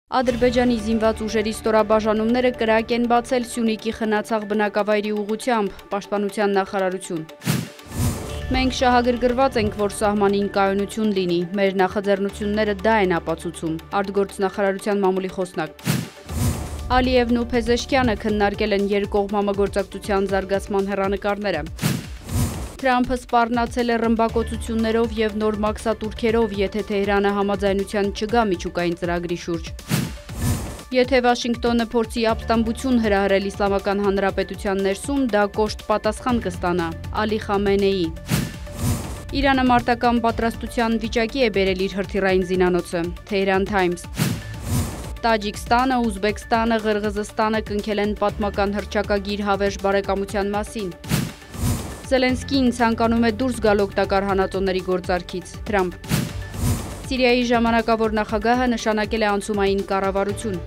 Ադրբեջանի զինված ուժերի ստորաբաժանումները կրակ են բացել Սյունիքի Խնացաղ բնակավայրի ուղղությամբ, Պաշտպանության նախարարություն։ Մենք շահագրգռված ենք, որ սահմանին կայունություն լինի, մեր նախաձեռնությունները դա են ապացուցում, արտգործնախարարության մամուլի խոսնակ։ Ալիևն ու Փեզեշքյանը քննարկել են երկկողմ համագործակցության զարգացման հեռանկարները։ Թրամփը սպառնացել է ռմբակոծություններով եւ նոր մաքսատուրքերով, եթե Թեհրանը համաձայնության չգա միջուկային ծրագրի շուրջ։ Եթե Վաշինգտոնը փորձի ապստամբություն հրահրել Իսլամական Հանրապետության ներսում, դա կոշտ պատասխան կստանա, Ալի Խամենեի։ Իրանը մարտական պատրաստության վիճակի է բերել իր հրթիռային զինանոցը, Թեհրան Թայմս։ Տաջիկստանը, Ուզբեկստանը, Ղրղզստանը կնքել են պատմական հռչակագիր հավերժ բարեկամության մասին։ Զելենսկին ցանկանում է դուրս գալ օգտակար հանածոների գործարքից, Թրամփ։ Սիրիայի ժամանակավոր նախագահը նշանակել է անցումային կառավարություն։